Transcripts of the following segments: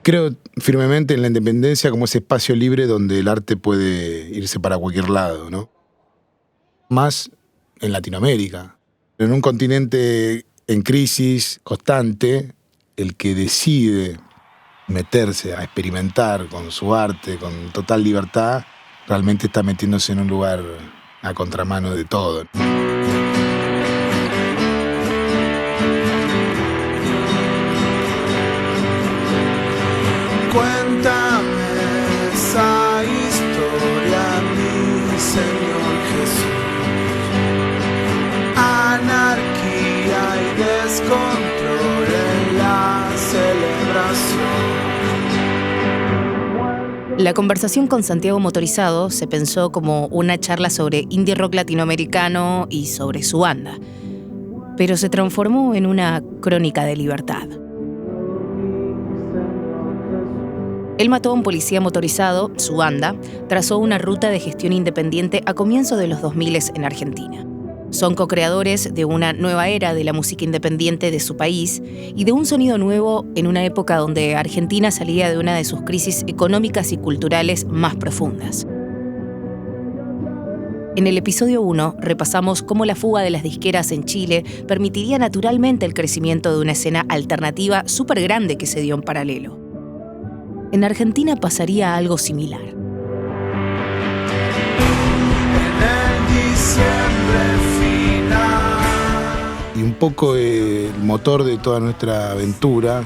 Creo firmemente en la independencia como ese espacio libre donde el arte puede irse para cualquier lado, ¿no? Más en Latinoamérica. En un continente en crisis constante, el que decide meterse a experimentar con su arte, con total libertad, realmente está metiéndose en un lugar a contramano de todo. Cuéntame esa historia, mi Señor Jesús. Anarquía y descontrol en la celebración. La conversación con Santiago Motorizado se pensó como una charla sobre indie rock latinoamericano y sobre su banda, pero se transformó en una crónica de libertad. Él mató a un policía motorizado, su banda, trazó una ruta de gestión independiente a comienzos de los 2000 en Argentina. Son co-creadores de una nueva era de la música independiente de su país y de un sonido nuevo en una época donde Argentina salía de una de sus crisis económicas y culturales más profundas. En el episodio 1 repasamos cómo la fuga de las disqueras en Chile permitiría naturalmente el crecimiento de una escena alternativa súper grande que se dio en paralelo. En Argentina pasaría algo similar. En el diciembre final. Y un poco el motor de toda nuestra aventura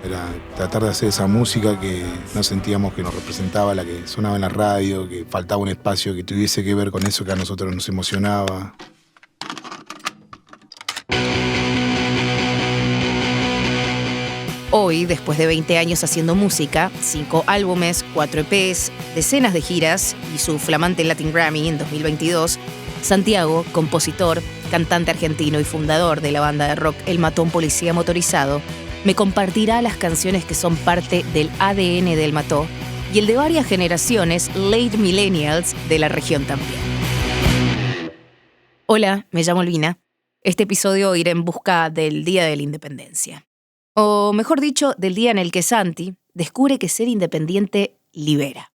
era tratar de hacer esa música que no sentíamos que nos representaba, la que sonaba en la radio, que faltaba un espacio que tuviese que ver con eso que a nosotros nos emocionaba. Hoy, después de 20 años haciendo música, 5 álbumes, 4 EPs, decenas de giras y su flamante Latin Grammy en 2022, Santiago, compositor, cantante argentino y fundador de la banda de rock El Mató a un Policía Motorizado, me compartirá las canciones que son parte del ADN del Mató y el de varias generaciones late millennials de la región también. Hola, me llamo Lina. Este episodio irá en busca del Día de la Independencia. O mejor dicho, del día en el que Santi descubre que ser independiente libera.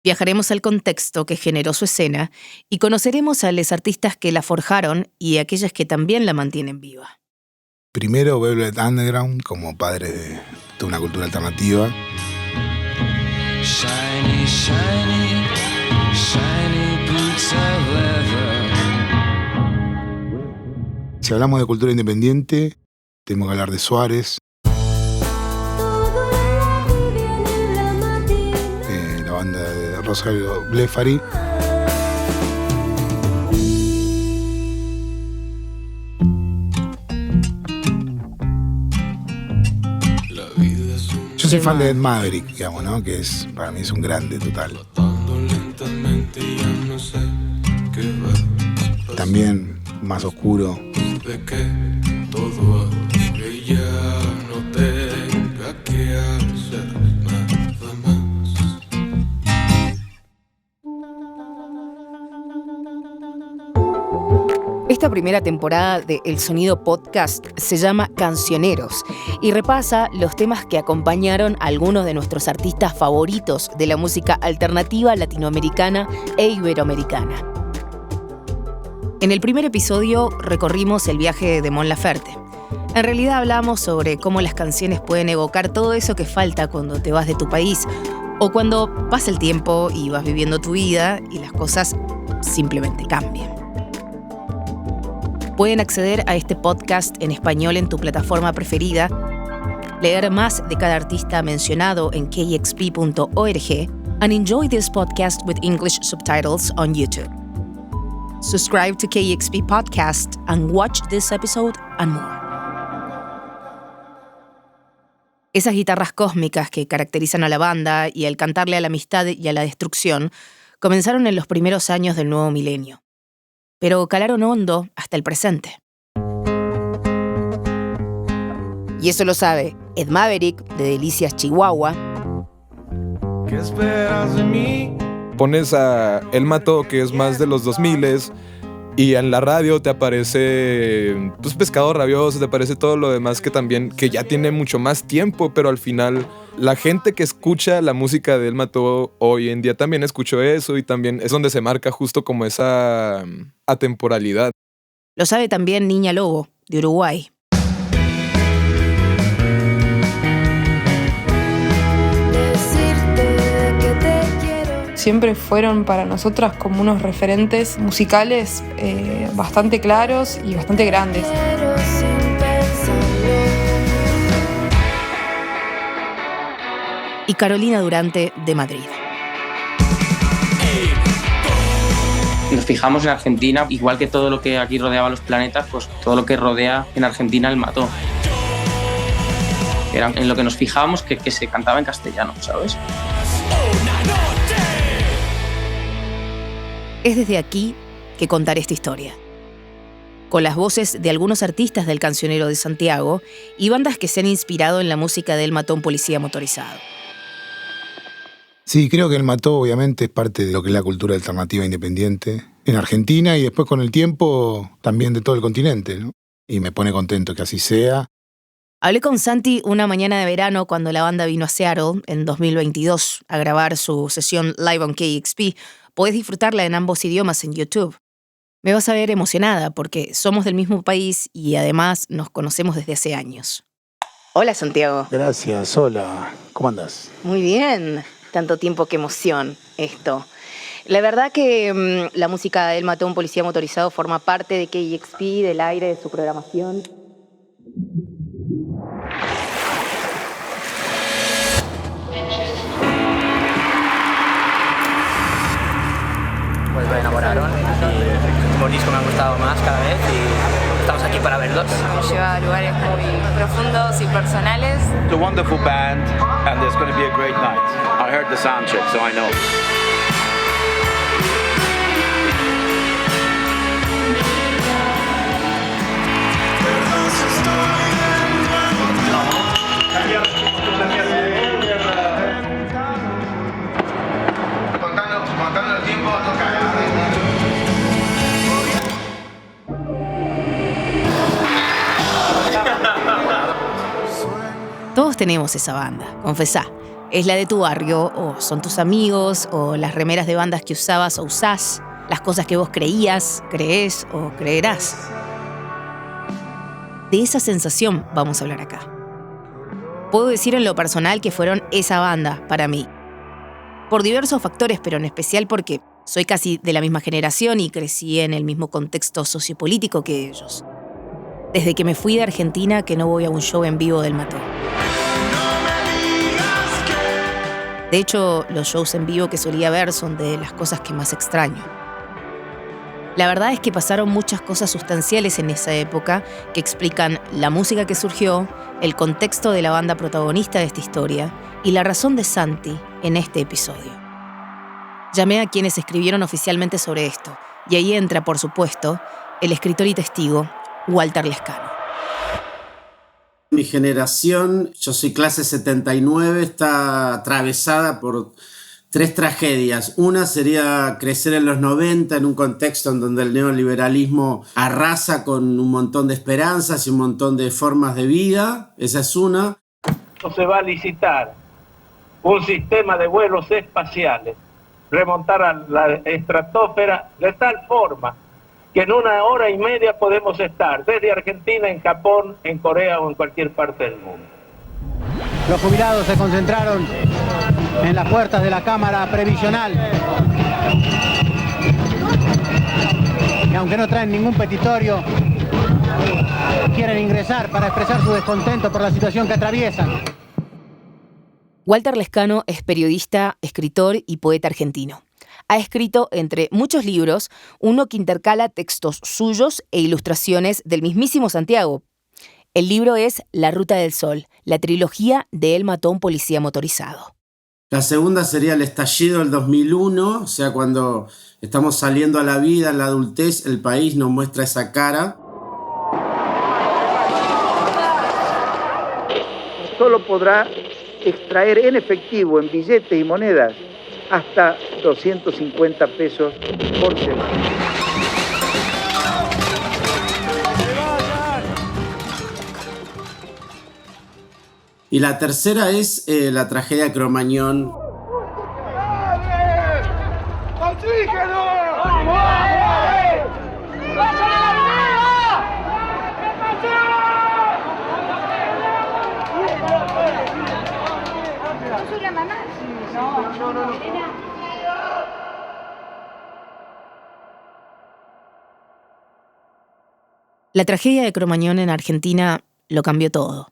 Viajaremos al contexto que generó su escena y conoceremos a los artistas que la forjaron y aquellas que también la mantienen viva. Primero Velvet Underground como padre de una cultura alternativa. Shiny, shiny, shiny boots of leather. Si hablamos de cultura independiente, tenemos que hablar de Suárez, la banda de Rosario Blefari. Yo soy fan de Ed Maverick, digamos, ¿no? Que para mí es un grande total. También más oscuro. Esta primera temporada de El Sonido Podcast se llama Cancioneros y repasa los temas que acompañaron a algunos de nuestros artistas favoritos de la música alternativa latinoamericana e iberoamericana. En el primer episodio recorrimos el viaje de Mon Laferte. En realidad hablamos sobre cómo las canciones pueden evocar todo eso que falta cuando te vas de tu país o cuando pasa el tiempo y vas viviendo tu vida y las cosas simplemente cambian. Pueden acceder a este podcast en español en tu plataforma preferida, leer más de cada artista mencionado en kexp.org and enjoy this podcast with English subtitles on YouTube. Subscribe to KEXP Podcast and watch this episode and more. Esas guitarras cósmicas que caracterizan a la banda y al cantarle a la amistad y a la destrucción comenzaron en los primeros años del nuevo milenio, pero calaron hondo hasta el presente. Y eso lo sabe Ed Maverick, de Delicias, Chihuahua. ¿Qué esperas de mí? Pones a El Mató, que es más de los 2000s, Y en la radio te aparece pues, Pescado Rabioso, te aparece todo lo demás que ya tiene mucho más tiempo, pero al final la gente que escucha la música de Él Mató hoy en día también escuchó eso y también es donde se marca justo como esa atemporalidad. Lo sabe también Niña Lobo, de Uruguay. Siempre fueron para nosotras como unos referentes musicales bastante claros y bastante grandes. Y Carolina Durante, de Madrid. Nos fijamos en Argentina, igual que todo lo que aquí rodeaba los planetas, pues todo lo que rodea en Argentina Él Mató. Era en lo que nos fijábamos que se cantaba en castellano, ¿sabes? Es desde aquí que contaré esta historia. Con las voces de algunos artistas del Cancionero de Santiago y bandas que se han inspirado en la música de Él Mató a un policía motorizado. Sí, creo que Él Mató obviamente es parte de lo que es la cultura alternativa independiente en Argentina y después con el tiempo también de todo el continente, ¿no? Y me pone contento que así sea. Hablé con Santi una mañana de verano cuando la banda vino a Seattle en 2022 a grabar su sesión Live on KEXP. Podés disfrutarla en ambos idiomas en YouTube. Me vas a ver emocionada porque somos del mismo país y además nos conocemos desde hace años. Hola, Santiago. Gracias, hola. ¿Cómo andás? Muy bien. Tanto tiempo, qué emoción esto. La verdad que la música de Él Mató a un policía motorizado forma parte de KEXP, del aire de su programación. Pues me enamoraron y el disco me ha gustado más cada vez y estamos aquí para verlos. Nos lleva a lugares muy profundos y personales. It's a wonderful band and there's going to be a great night. I heard the sound check, so I know. Contando el tiempo, toca. Todos tenemos esa banda, confesá. Es la de tu barrio, o son tus amigos, o las remeras de bandas que usabas o usás, las cosas que vos creías, creés o creerás. De esa sensación vamos a hablar acá. Puedo decir en lo personal que fueron esa banda para mí. Por diversos factores, pero en especial porque soy casi de la misma generación y crecí en el mismo contexto sociopolítico que ellos. Desde que me fui de Argentina que no voy a un show en vivo del Mató. De hecho, los shows en vivo que solía ver son de las cosas que más extraño. La verdad es que pasaron muchas cosas sustanciales en esa época que explican la música que surgió, el contexto de la banda protagonista de esta historia y la razón de Santi en este episodio. Llamé a quienes escribieron oficialmente sobre esto, y ahí entra, por supuesto, el escritor y testigo Walter Lescano. Mi generación, yo soy clase 79, está atravesada por 3 tragedias. Una sería crecer en los 90 en un contexto en donde el neoliberalismo arrasa con un montón de esperanzas y un montón de formas de vida. Esa es una. No se va a licitar un sistema de vuelos espaciales, remontar a la estratosfera de tal forma que en 1 hora y media podemos estar desde Argentina, en Japón, en Corea o en cualquier parte del mundo. Los jubilados se concentraron en las puertas de la Cámara Previsional. Y aunque no traen ningún petitorio, quieren ingresar para expresar su descontento por la situación que atraviesan. Walter Lescano es periodista, escritor y poeta argentino. Ha escrito, entre muchos libros, uno que intercala textos suyos e ilustraciones del mismísimo Santiago. El libro es La Ruta del Sol, la trilogía de Él Mató a un policía motorizado. La segunda sería el estallido del 2001, o sea, cuando estamos saliendo a la vida, en la adultez, el país nos muestra esa cara. Solo podrá extraer en efectivo, en billetes y monedas, hasta 250 pesos por semana. Y la tercera es la tragedia de Cromañón. ¡Oxígeno! ¿Yo soy la mamá? No. La tragedia de Cromañón en Argentina lo cambió todo.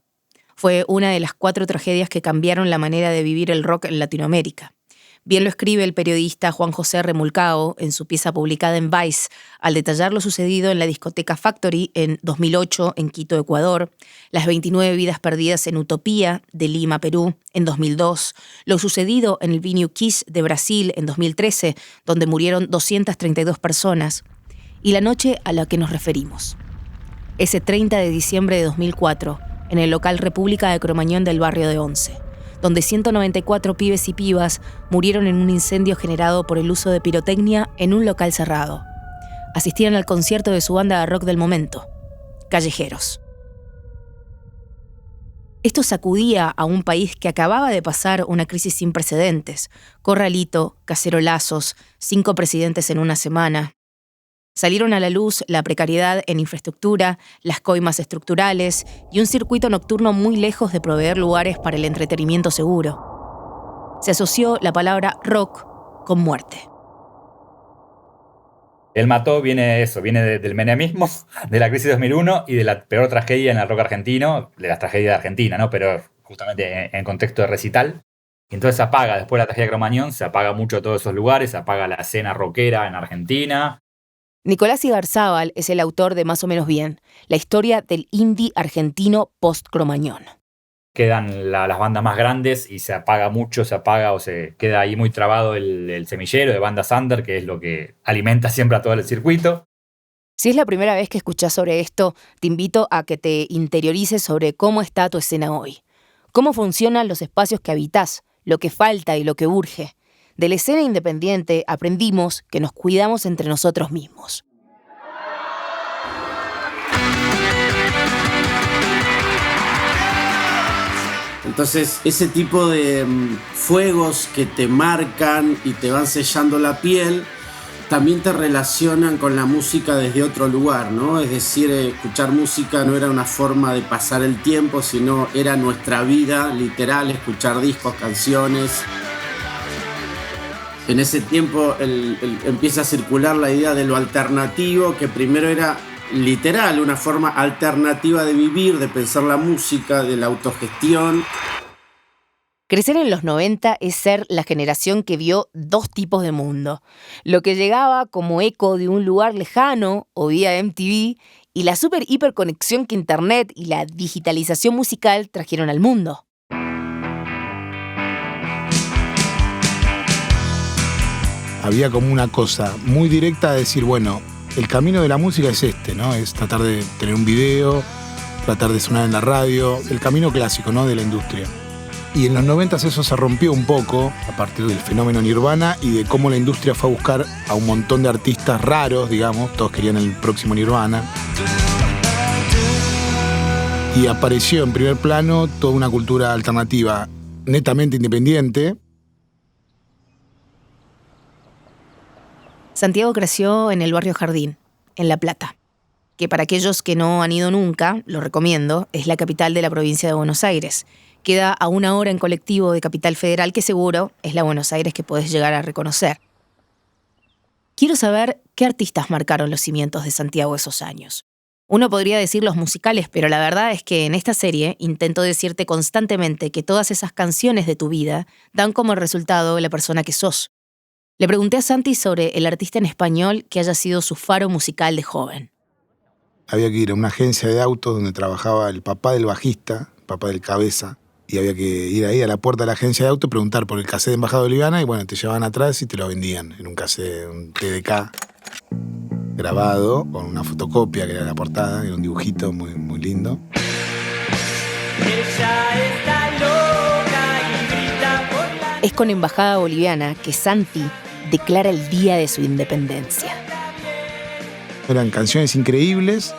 Fue una de las 4 tragedias que cambiaron la manera de vivir el rock en Latinoamérica. Bien lo escribe el periodista Juan José Remulcao en su pieza publicada en Vice, al detallar lo sucedido en la discoteca Factory en 2008 en Quito, Ecuador, las 29 vidas perdidas en Utopía de Lima, Perú, en 2002, lo sucedido en el Venue Kiss de Brasil en 2013, donde murieron 232 personas, y la noche a la que nos referimos. Ese 30 de diciembre de 2004, en el local República de Cromañón del barrio de Once, donde 194 pibes y pibas murieron en un incendio generado por el uso de pirotecnia en un local cerrado. Asistían al concierto de su banda de rock del momento, Callejeros. Esto sacudía a un país que acababa de pasar una crisis sin precedentes: corralito, cacerolazos, 5 presidentes en una semana. Salieron a la luz la precariedad en infraestructura, las coimas estructurales y un circuito nocturno muy lejos de proveer lugares para el entretenimiento seguro. Se asoció la palabra rock con muerte. El Mató viene del menemismo, de la crisis de 2001 y de la peor tragedia en el rock argentino, de las tragedias de Argentina, ¿no? Pero justamente en contexto de recital. Y entonces se apaga, después de la tragedia de Cromañón, se apaga mucho todos esos lugares, se apaga la escena rockera en Argentina. Nicolás Igarzábal es el autor de Más o menos bien, la historia del indie argentino post-Cromañón. Quedan las bandas más grandes y se apaga mucho, o se queda ahí muy trabado el semillero de bandas under, que es lo que alimenta siempre a todo el circuito. Si es la primera vez que escuchás sobre esto, te invito a que te interiorices sobre cómo está tu escena hoy. Cómo funcionan los espacios que habitás, lo que falta y lo que urge. De la escena independiente aprendimos que nos cuidamos entre nosotros mismos. Entonces, ese tipo de fuegos que te marcan y te van sellando la piel, también te relacionan con la música desde otro lugar, ¿no? Es decir, escuchar música no era una forma de pasar el tiempo, sino era nuestra vida, literal, escuchar discos, canciones. En ese tiempo empieza a circular la idea de lo alternativo, que primero era literal, una forma alternativa de vivir, de pensar la música, de la autogestión. Crecer en los 90 es ser la generación que vio 2 tipos de mundo. Lo que llegaba como eco de un lugar lejano o vía MTV y la super hiperconexión que Internet y la digitalización musical trajeron al mundo. Había como una cosa muy directa de decir, bueno, el camino de la música es este, ¿no? Es tratar de tener un video, tratar de sonar en la radio, el camino clásico, ¿no? De la industria. Y en los 90 eso se rompió un poco a partir del fenómeno Nirvana y de cómo la industria fue a buscar a un montón de artistas raros, digamos, todos querían el próximo Nirvana. Y apareció en primer plano toda una cultura alternativa netamente independiente. Santiago creció en el barrio Jardín, en La Plata, que para aquellos que no han ido nunca, lo recomiendo, es la capital de la provincia de Buenos Aires. Queda a 1 hora en colectivo de Capital Federal, que seguro es la Buenos Aires que podés llegar a reconocer. Quiero saber qué artistas marcaron los cimientos de Santiago esos años. Uno podría decir los musicales, pero la verdad es que en esta serie intento decirte constantemente que todas esas canciones de tu vida dan como resultado la persona que sos. Le pregunté a Santi sobre el artista en español que haya sido su faro musical de joven. Había que ir a una agencia de autos donde trabajaba el papá del bajista, el papá del cabeza, y había que ir ahí a la puerta de la agencia de autos, preguntar por el cassette de Embajada Boliviana y bueno, te llevaban atrás y te lo vendían en un cassette, un TDK grabado con una fotocopia que era la portada, era un dibujito muy, muy lindo. Es con Embajada Boliviana que Santi declara el día de su independencia. Eran canciones increíbles,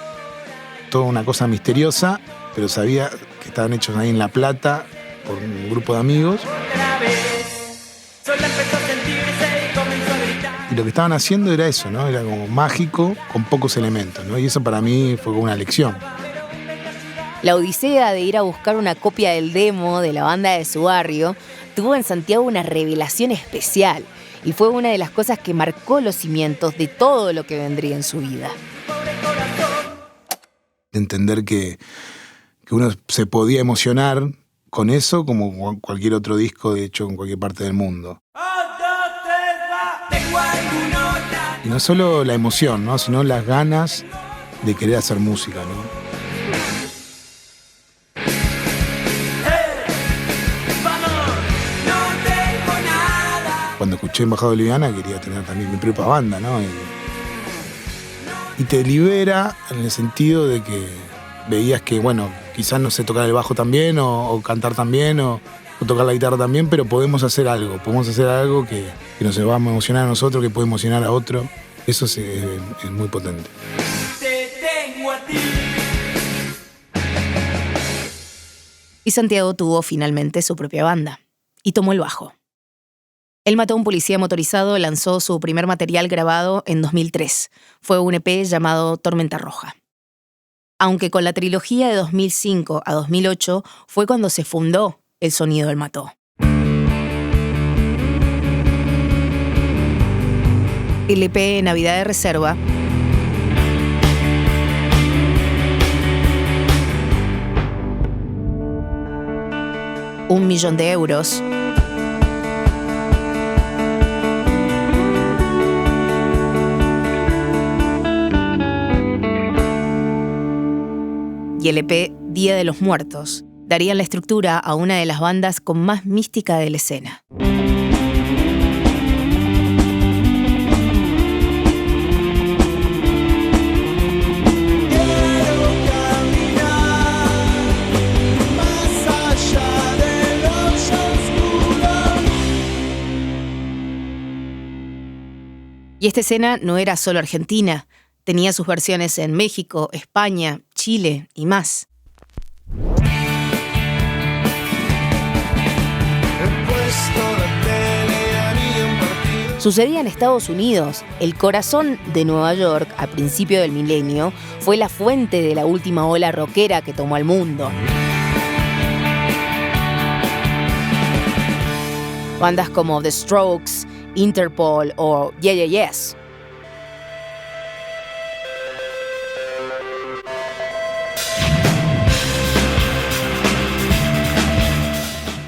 toda una cosa misteriosa, pero sabía que estaban hechos ahí en La Plata por un grupo de amigos. Y lo que estaban haciendo era eso, ¿no? Era como mágico con pocos elementos, ¿no? Y eso para mí fue como una lección. La odisea de ir a buscar una copia del demo de la banda de su barrio tuvo en Santiago una revelación especial y fue una de las cosas que marcó los cimientos de todo lo que vendría en su vida. Entender que uno se podía emocionar con eso como cualquier otro disco hecho en cualquier parte del mundo. Y no solo la emoción, ¿no? Sino las ganas de querer hacer música, ¿no? Cuando escuché Embajada Boliviana quería tener también mi propia banda, ¿no? Y te libera en el sentido de que veías que, bueno, quizás no sé tocar el bajo también o cantar también o tocar la guitarra también, pero podemos hacer algo que nos va a emocionar a nosotros, que puede emocionar a otro. Eso es muy potente. Y Santiago tuvo finalmente su propia banda y tomó el bajo. El Mató a un policía motorizado lanzó su primer material grabado en 2003. Fue un EP llamado Tormenta Roja. Aunque con la trilogía de 2005 a 2008 fue cuando se fundó el sonido del Mató. El EP Navidad de Reserva $1 millón y el EP Día de los Muertos darían la estructura a una de las bandas con más mística de la escena. Y esta escena no era solo argentina, tenía sus versiones en México, España, Chile y más. Sucedía en Estados Unidos. El corazón de Nueva York, a principio del milenio, fue la fuente de la última ola rockera que tomó al mundo. Bandas como The Strokes, Interpol o Yeah Yeah Yes.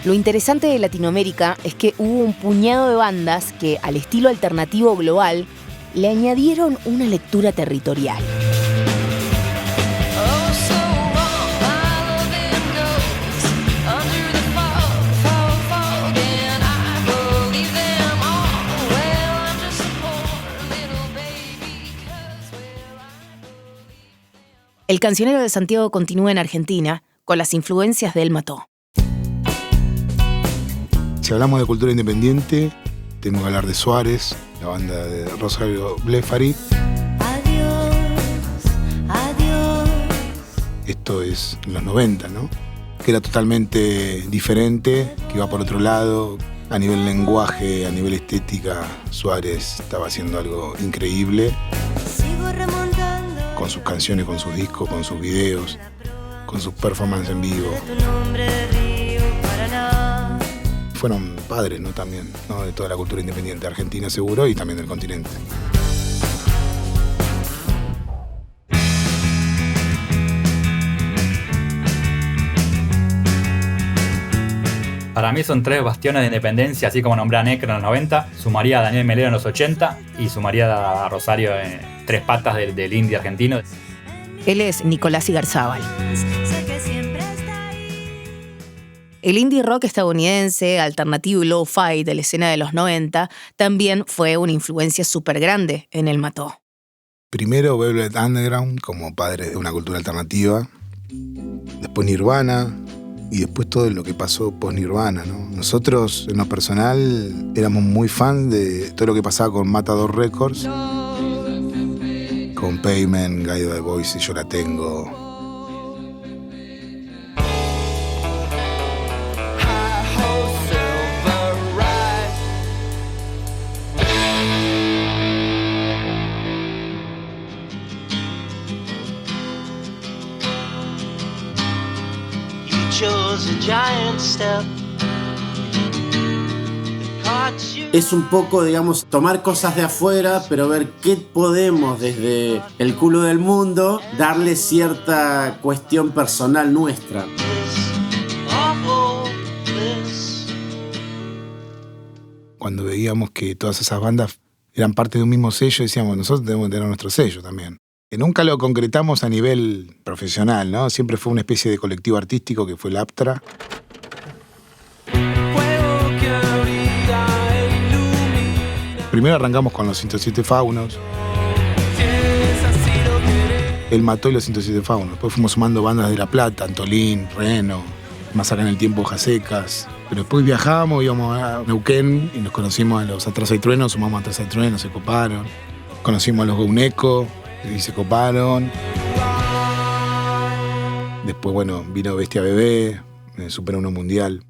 Lo interesante de Latinoamérica es que hubo un puñado de bandas que, al estilo alternativo global, le añadieron una lectura territorial. El cancionero de Santiago continúa en Argentina con las influencias de El Mató. Si hablamos de cultura independiente, tenemos que hablar de Suárez, la banda de Rosario Blefari. Adiós. Esto es en los 90, ¿no? Que era totalmente diferente, que iba por otro lado. A nivel lenguaje, a nivel estética, Suárez estaba haciendo algo increíble. Con sus canciones, con sus discos, con sus videos, con sus performances en vivo. Fueron padres, ¿no? También, ¿no? De toda la cultura independiente argentina, seguro, y también del continente. Para mí son tres bastiones de independencia, así como nombré a Necro en los 90, sumaría a Daniel Melero en los 80 y sumaría a Rosario en tres patas del indie argentino. Él es Nicolás Igarzábal. El indie rock estadounidense, alternativo y lo-fi de la escena de los 90, también fue una influencia súper grande en El Mató. Primero Velvet Underground como padre de una cultura alternativa, después Nirvana y después todo lo que pasó post-Nirvana, ¿no? Nosotros, en lo personal, éramos muy fans de todo lo que pasaba con Matador Records, con Payment, Guido de Voice, Yo la Tengo. Es un poco, digamos, tomar cosas de afuera, pero ver qué podemos desde el culo del mundo darle cierta cuestión personal nuestra. Cuando veíamos que todas esas bandas eran parte de un mismo sello, decíamos, nosotros debemos tener nuestro sello también. Que nunca lo concretamos a nivel profesional, ¿no? Siempre fue una especie de colectivo artístico que fue el Aptra. Primero arrancamos con los 107 Faunos. Él mató y los 107 Faunos. Después fuimos sumando bandas de La Plata, Antolín, Reno, más acá en el tiempo Hojas. Pero después viajábamos, íbamos a Neuquén y nos conocimos a los Atrás hay Trueno, sumamos a Atrás hay Trueno, se coparon. Conocimos a los Gouneco y se coparon. Después, bueno, vino Bestia Bebé, Super 1 Mundial.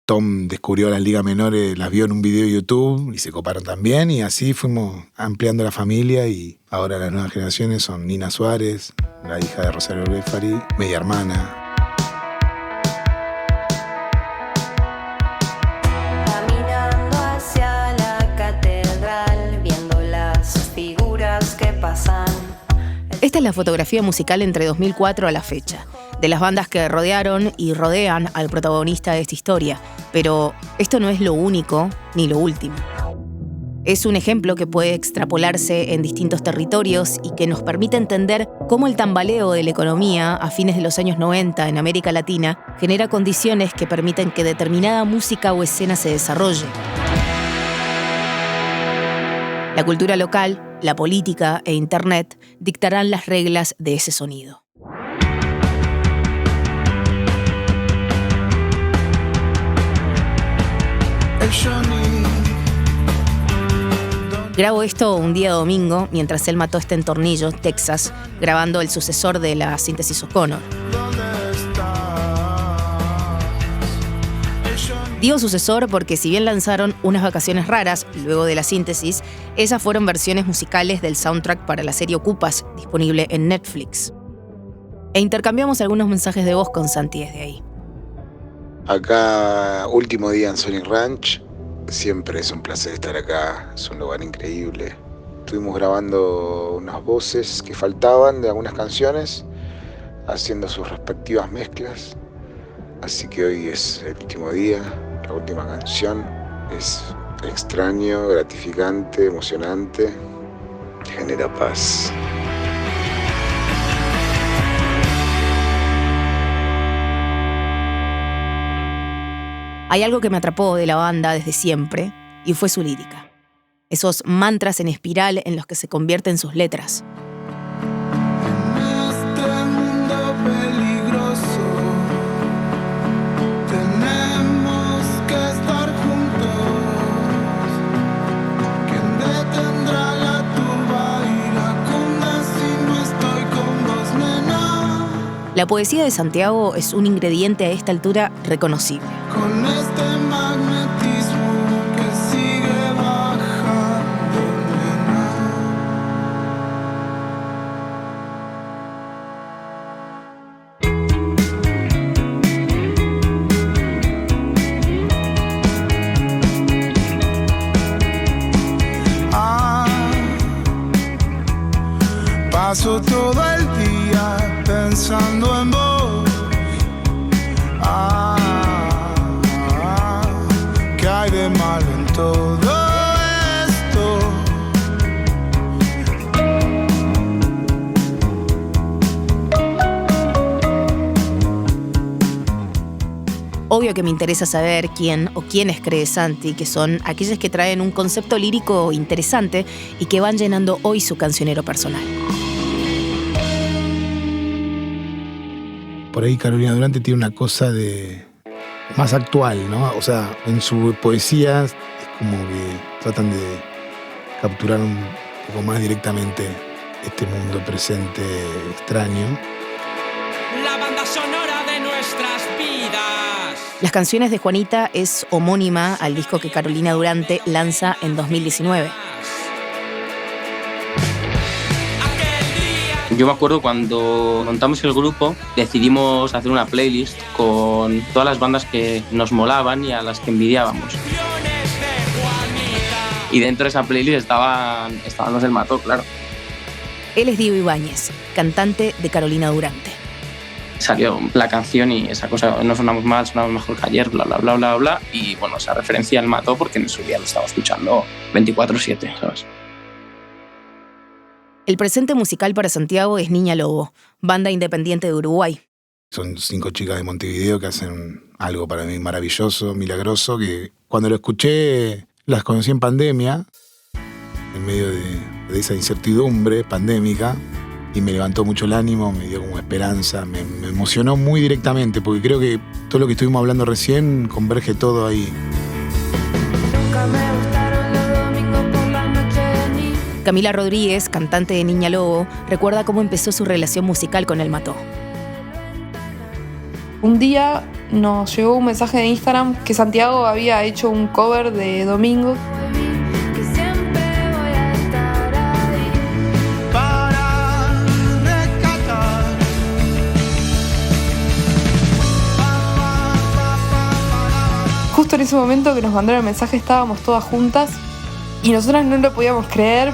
Tom descubrió las ligas menores, las vio en un video de YouTube y se coparon también, y así fuimos ampliando la familia, y ahora las nuevas generaciones son Nina Suárez, la hija de Rosario Befari, media hermana. Caminando hacia la catedral, viendo las figuras que pasan. Esta es la fotografía musical entre 2004 a la fecha, de las bandas que rodearon y rodean al protagonista de esta historia. Pero esto no es lo único ni lo último. Es un ejemplo que puede extrapolarse en distintos territorios y que nos permite entender cómo el tambaleo de la economía a fines de los años 90 en América Latina genera condiciones que permiten que determinada música o escena se desarrolle. La cultura local, la política e Internet dictarán las reglas de ese sonido. Grabo esto un día domingo mientras él mató está en Tornillo, Texas, grabando el sucesor de la síntesis O'Connor. Digo sucesor porque si bien lanzaron Unas vacaciones raras luego de la síntesis, esas fueron versiones musicales del soundtrack para la serie Ocupas, disponible en Netflix. E intercambiamos algunos mensajes de voz con Santi desde ahí. Acá, último día en Sonic Ranch. Siempre es un placer estar acá, es un lugar increíble. Estuvimos grabando unas voces que faltaban de algunas canciones, haciendo sus respectivas mezclas. Así que hoy es el último día, la última canción. Es extraño, gratificante, emocionante, genera paz. Hay algo que me atrapó de la banda desde siempre, y fue su lírica. Esos mantras en espiral en los que se convierten sus letras. En este mundo peligroso tenemos que estar juntos. ¿Quién detendrá la turba iracunda si no estoy con vos, nena? La poesía de Santiago es un ingrediente a esta altura reconocible. Con este magnetismo que sigue bajando, paso todo el día pensando en vos. ¿Qué hay de malo en todo esto? Obvio que me interesa saber quién o quiénes cree Santi, que son aquellos que traen un concepto lírico interesante y que van llenando hoy su cancionero personal. Por ahí Carolina Durante tiene una cosa de más actual, ¿no? O sea, en su poesía es como que tratan de capturar un poco más directamente este mundo presente extraño. La banda sonora de nuestras vidas. Las canciones de Juanita es homónima al disco que Carolina Durante lanza en 2019. Yo me acuerdo cuando montamos el grupo, decidimos hacer una playlist con todas las bandas que nos molaban y a las que envidiábamos. Y dentro de esa playlist estaban los del Mató, claro. Él es Diego Ibáñez, cantante de Carolina Durante. Salió la canción y esa cosa, no sonamos mal, sonamos mejor que ayer, bla, bla, bla, bla, bla. Y bueno, esa referencia al Mató porque en su día lo estaba escuchando 24/7, ¿sabes? El presente musical para Santiago es Niña Lobo, banda independiente de Uruguay. Son 5 chicas de Montevideo que hacen algo para mí maravilloso, milagroso, que cuando lo escuché las conocí en pandemia, en medio de esa incertidumbre pandémica, y me levantó mucho el ánimo, me dio como esperanza, me emocionó muy directamente, porque creo que todo lo que estuvimos hablando recién converge todo ahí. Nunca me gustaron los domingos por la noche ni... Camila Rodríguez, cantante de Niña Lobo, recuerda cómo empezó su relación musical con el Mató. Un día nos llegó un mensaje de Instagram que Santiago había hecho un cover de Domingo. Que siempre voy a estar ahí. Para rescatar. Justo en ese momento que nos mandaron el mensaje estábamos todas juntas y nosotras no lo podíamos creer.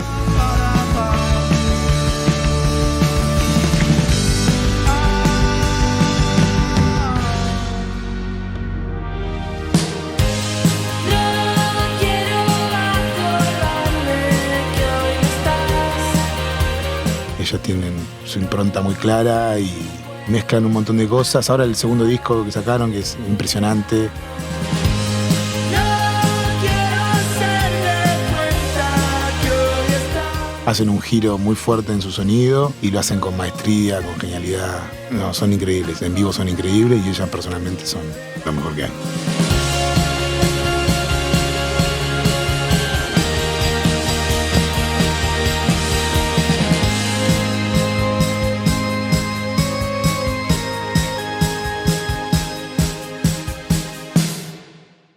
Ellos tienen su impronta muy clara y mezclan un montón de cosas. Ahora el segundo disco que sacaron, que es impresionante. Hacen un giro muy fuerte en su sonido y lo hacen con maestría, con genialidad. No, son increíbles. En vivo son increíbles y ellas personalmente son lo mejor que hay.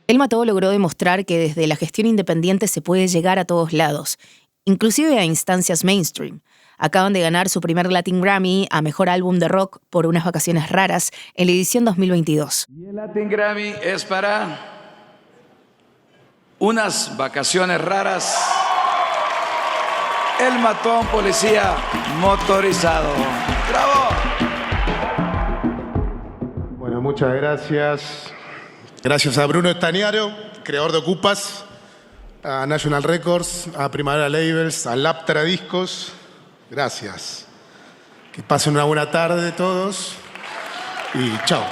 El Mató logró demostrar que desde la gestión independiente se puede llegar a todos lados, inclusive a instancias mainstream. Acaban de ganar su primer Latin Grammy a Mejor Álbum de Rock por Unas Vacaciones Raras en la edición 2022. Y el Latin Grammy es para Unas Vacaciones Raras. El Mató a un policía motorizado. ¡Bravo! Bueno, muchas gracias. Gracias a Bruno Estañaro, creador de Ocupas, a National Records, a Primavera Labels, a Laptra Discos. Gracias. Que pasen una buena tarde todos y chao.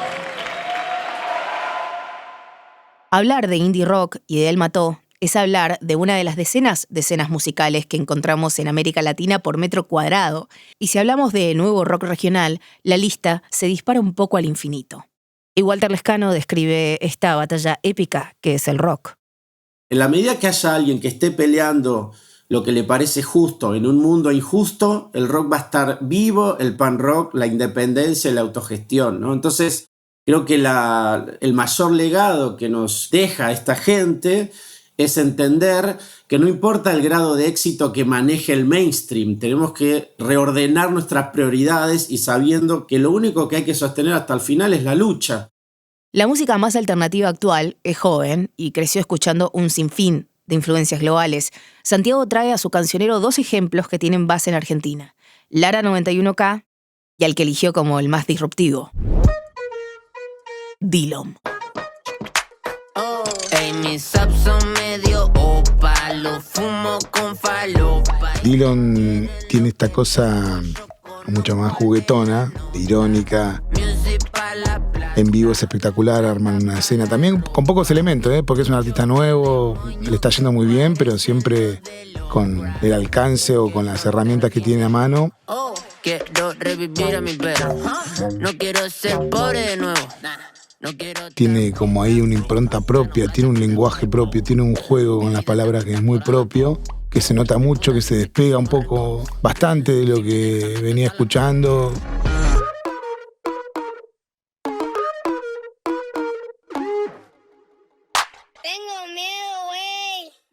Hablar de indie rock y de El Mató es hablar de una de las decenas de escenas musicales que encontramos en América Latina por metro cuadrado. Y si hablamos de nuevo rock regional, la lista se dispara un poco al infinito. Y Walter Lescano describe esta batalla épica que es el rock. En la medida que haya alguien que esté peleando lo que le parece justo en un mundo injusto, el rock va a estar vivo, el punk rock, la independencia y la autogestión, ¿no? Entonces, creo que el mayor legado que nos deja esta gente es entender que no importa el grado de éxito que maneje el mainstream, tenemos que reordenar nuestras prioridades y sabiendo que lo único que hay que sostener hasta el final es la lucha. La música más alternativa actual es joven y creció escuchando un sinfín de influencias globales. Santiago trae a su cancionero 2 ejemplos que tienen base en Argentina: Lara 91K y al que eligió como el más disruptivo, Dillom. Dillom tiene esta cosa mucho más juguetona, irónica. En vivo es espectacular, arman una escena también con pocos elementos, porque es un artista nuevo, le está yendo muy bien, pero siempre con el alcance o con las herramientas que tiene a mano. Quiero revivir a mi perro. No quiero ser pobre de nuevo. Tiene como ahí una impronta propia, tiene un lenguaje propio, tiene un juego con las palabras que es muy propio que se nota mucho, que se despega un poco, bastante de lo que venía escuchando.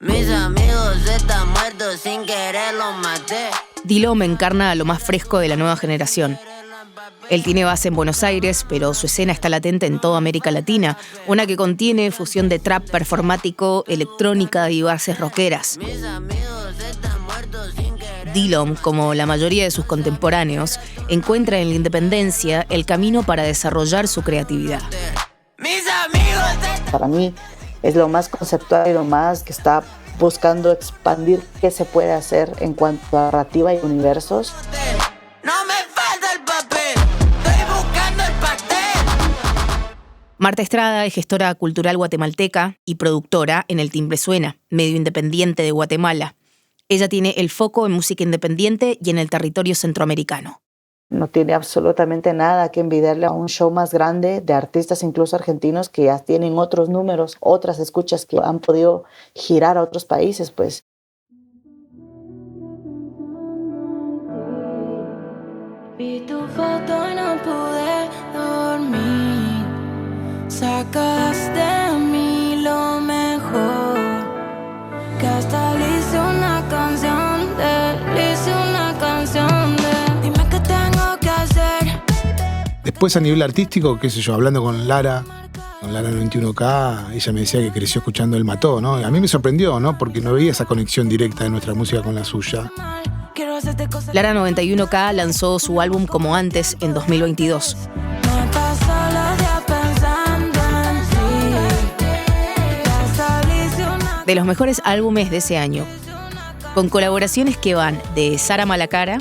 Mis amigos están muertos, sin querer los maté. D-Lom encarna lo más fresco de la nueva generación. Él tiene base en Buenos Aires, pero su escena está latente en toda América Latina, una que contiene fusión de trap performático, electrónica y bases rockeras. D-Lom, como la mayoría de sus contemporáneos, encuentra en la independencia el camino para desarrollar su creatividad. Para mí es lo más conceptual y lo más que está buscando expandir qué se puede hacer en cuanto a narrativa y universos. Marta Estrada es gestora cultural guatemalteca y productora en El Timbre Suena, medio independiente de Guatemala. Ella tiene el foco en música independiente y en el territorio centroamericano. No tiene absolutamente nada que envidiarle a un show más grande de artistas, incluso argentinos, que ya tienen otros números, otras escuchas que han podido girar a otros países, pues. Vi tu foto y no pude dormir. Sacaste de mí lo mejor. Que hasta le hice una canción de. Dime qué tengo que hacer. Después a nivel artístico, qué sé yo, hablando con Lara 91K, ella me decía que creció escuchando El Mató, ¿no? A mí me sorprendió, ¿no? Porque no veía esa conexión directa de nuestra música con la suya. Lara 91K lanzó su álbum Como Antes en 2022. De los mejores álbumes de ese año, con colaboraciones que van de Sara Malacara,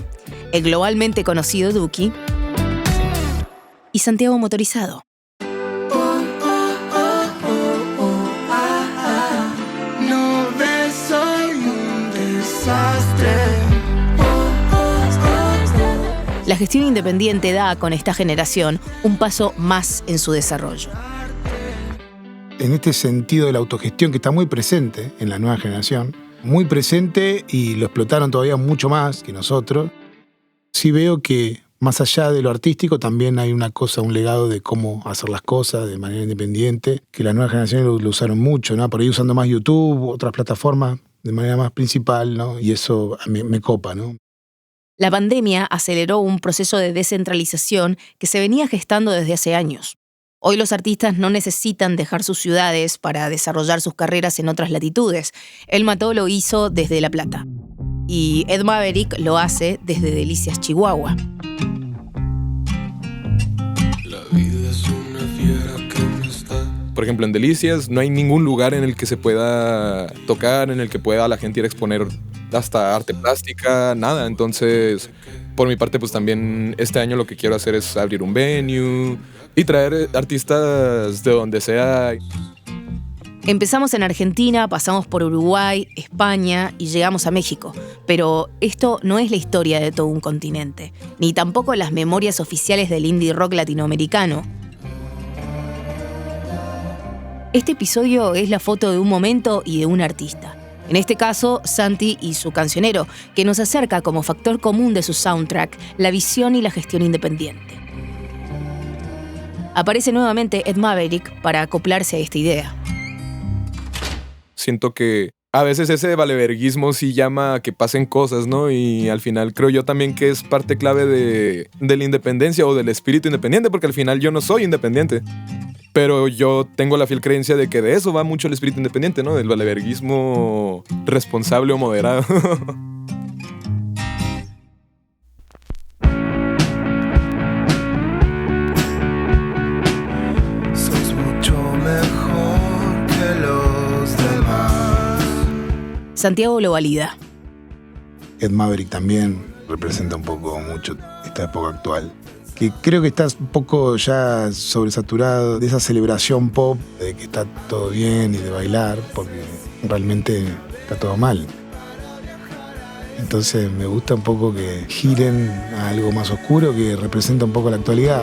el globalmente conocido Duki y Santiago Motorizado. No ves, soy un desastre. La gestión independiente da con esta generación un paso más en su desarrollo. En este sentido de la autogestión que está muy presente en la nueva generación, muy presente y lo explotaron todavía mucho más que nosotros, sí veo que más allá de lo artístico también hay una cosa, un legado de cómo hacer las cosas de manera independiente, que la nueva generación lo usaron mucho, ¿no? Por ahí usando más YouTube, otras plataformas de manera más principal, ¿no? Y eso me copa, ¿no? La pandemia aceleró un proceso de descentralización que se venía gestando desde hace años. Hoy los artistas no necesitan dejar sus ciudades para desarrollar sus carreras en otras latitudes. El Mató lo hizo desde La Plata. Y Ed Maverick lo hace desde Delicias, Chihuahua. Por ejemplo, en Delicias no hay ningún lugar en el que se pueda tocar, en el que pueda la gente ir a exponer hasta arte plástica, nada. Entonces, por mi parte, pues también este año lo que quiero hacer es abrir un venue y traer artistas de donde sea. Empezamos en Argentina, pasamos por Uruguay, España y llegamos a México. Pero esto no es la historia de todo un continente, ni tampoco las memorias oficiales del indie rock latinoamericano. Este episodio es la foto de un momento y de un artista. En este caso, Santi y su cancionero, que nos acerca como factor común de su soundtrack la visión y la gestión independiente. Aparece nuevamente Ed Maverick para acoplarse a esta idea. Siento que a veces ese valeverguismo sí llama a que pasen cosas, ¿no? Y al final creo yo también que es parte clave de la independencia o del espíritu independiente, porque al final yo no soy independiente. Pero yo tengo la fiel creencia de que de eso va mucho el espíritu independiente, ¿no? Del valeverguismo responsable o moderado. Sos mucho mejor que los demás. Santiago lo valida. Ed Maverick también representa un poco mucho esta época actual, que creo que está un poco ya sobresaturado de esa celebración pop, de que está todo bien y de bailar, porque realmente está todo mal. Entonces me gusta un poco que giren a algo más oscuro que representa un poco la actualidad.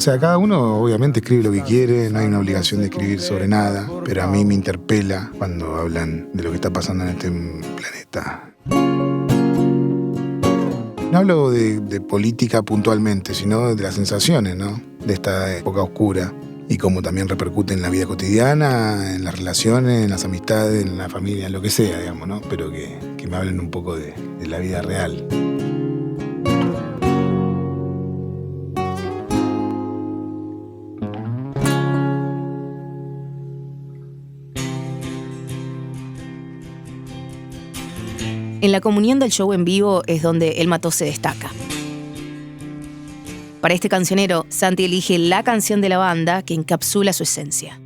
O sea, cada uno obviamente escribe lo que quiere, no hay una obligación de escribir sobre nada, pero a mí me interpela cuando hablan de lo que está pasando en este planeta. No hablo de política puntualmente, sino de las sensaciones, ¿no? De esta época oscura y cómo también repercute en la vida cotidiana, en las relaciones, en las amistades, en la familia, en lo que sea, digamos, ¿no? Pero que me hablen un poco de la vida real. En la comunión del show en vivo es donde El Mató se destaca. Para este cancionero, Santi elige la canción de la banda que encapsula su esencia.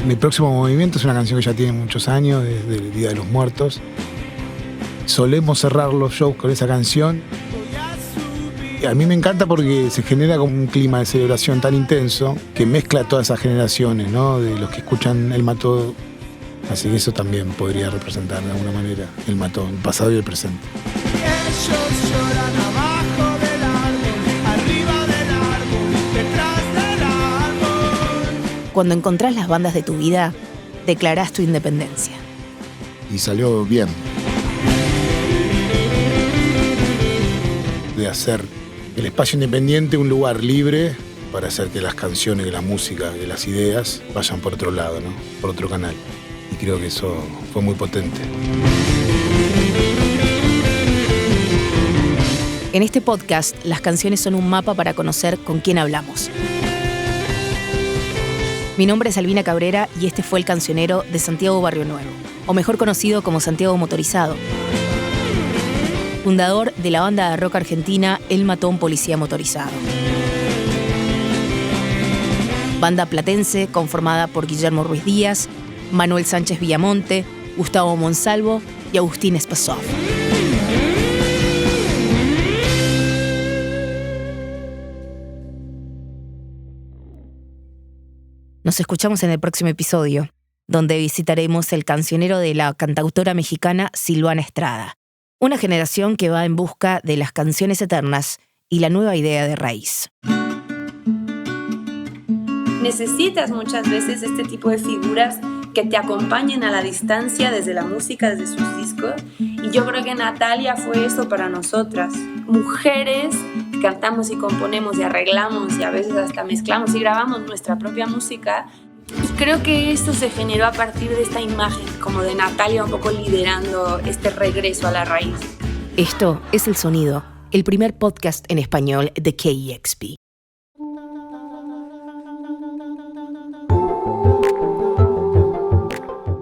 Mi próximo movimiento es una canción que ya tiene muchos años, desde el Día de los Muertos. Solemos cerrar los shows con esa canción. Y a mí me encanta porque se genera como un clima de celebración tan intenso que mezcla todas esas generaciones, ¿no? De los que escuchan El Mató. Así que eso también podría representar de alguna manera El Mató, el pasado y el presente. Ellos lloran abajo del árbol, arriba del árbol, detrás del árbol. Cuando encontrás las bandas de tu vida, declarás tu independencia. Y salió bien. De hacer el espacio independiente un lugar libre para hacer que las canciones, que la música, que las ideas vayan por otro lado, ¿no? Por otro canal. Y creo que eso fue muy potente. En este podcast, las canciones son un mapa para conocer con quién hablamos. Mi nombre es Albina Cabrera y este fue el cancionero de Santiago Barrio Nuevo, o mejor conocido como Santiago Motorizado. Fundador de la banda de rock argentina El Mató, un Policía Motorizado. Banda platense conformada por Guillermo Ruiz Díaz, Manuel Sánchez Villamonte, Gustavo Monsalvo y Agustín Espasov. Nos escuchamos en el próximo episodio, donde visitaremos el cancionero de la cantautora mexicana Silvana Estrada. Una generación que va en busca de las canciones eternas y la nueva idea de raíz. Necesitas muchas veces este tipo de figuras que te acompañen a la distancia desde la música, desde sus discos. Y yo creo que Natalia fue eso para nosotras. Mujeres que cantamos y componemos y arreglamos y a veces hasta mezclamos y grabamos nuestra propia música. Y creo que esto se generó a partir de esta imagen, como de Natalia un poco liderando este regreso a la raíz. Esto es El Sonido, el primer podcast en español de KEXP.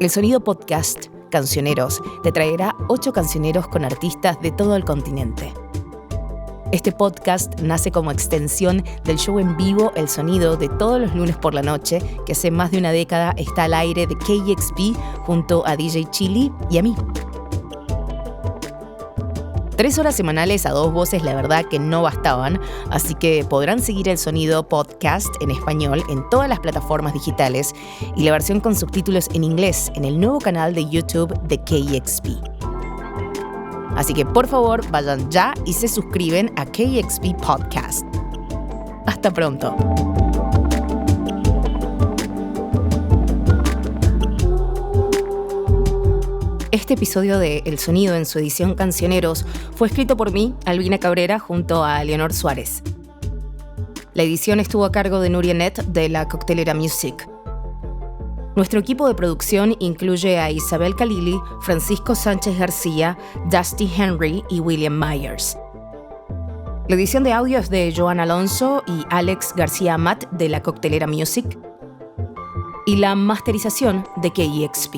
El Sonido Podcast, Cancioneros, te traerá 8 cancioneros con artistas de todo el continente. Este podcast nace como extensión del show en vivo El Sonido de todos los lunes por la noche, que hace más de una década está al aire de KEXP junto a DJ Chili y a mí. 3 horas semanales a 2 voces, la verdad que no bastaban, así que podrán seguir El Sonido Podcast en español en todas las plataformas digitales y la versión con subtítulos en inglés en el nuevo canal de YouTube de KEXP. Así que por favor vayan ya y se suscriben a KEXP Podcast. Hasta pronto. Este episodio de El Sonido en su edición Cancioneros fue escrito por mí, Albina Cabrera, junto a Leonor Suárez. La edición estuvo a cargo de Nuria Net de La Coctelera Music. Nuestro equipo de producción incluye a Isabel Khalili, Francisco Sánchez García, Dusty Henry y William Myers. La edición de audio es de Joan Alonso y Alex García Amat de La Coctelera Music. Y la masterización de KEXP.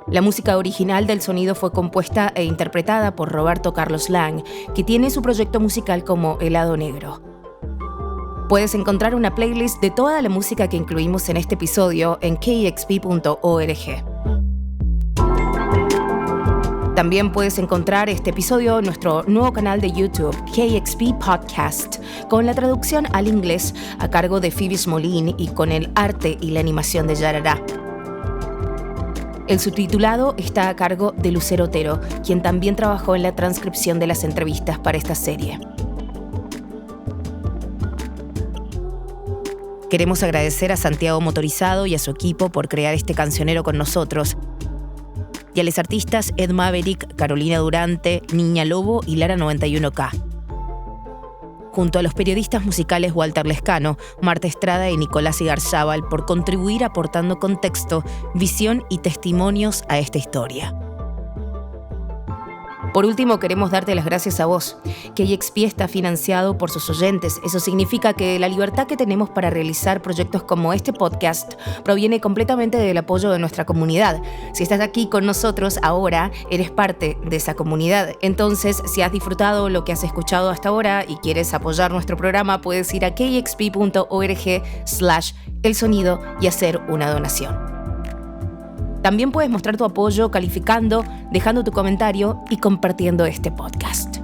La música original del Sonido fue compuesta e interpretada por Roberto Carlos Lang, que tiene su proyecto musical como Helado Negro. Puedes encontrar una playlist de toda la música que incluimos en este episodio en kexp.org. También puedes encontrar este episodio en nuestro nuevo canal de YouTube, KEXP Podcast, con la traducción al inglés a cargo de Phoebe Smolin y con el arte y la animación de Yarara. El subtitulado está a cargo de Lucero Otero, quien también trabajó en la transcripción de las entrevistas para esta serie. Queremos agradecer a Santiago Motorizado y a su equipo por crear este cancionero con nosotros. Y a los artistas Ed Maverick, Carolina Durante, Niña Lobo y Lara 91K. Junto a los periodistas musicales Walter Lescano, Marta Estrada y Nicolás Igarzábal por contribuir aportando contexto, visión y testimonios a esta historia. Por último, queremos darte las gracias a vos. KXP está financiado por sus oyentes. Eso significa que la libertad que tenemos para realizar proyectos como este podcast proviene completamente del apoyo de nuestra comunidad. Si estás aquí con nosotros ahora, eres parte de esa comunidad. Entonces, si has disfrutado lo que has escuchado hasta ahora y quieres apoyar nuestro programa, puedes ir a kxp.org/El Sonido y hacer una donación. También puedes mostrar tu apoyo calificando, dejando tu comentario y compartiendo este podcast.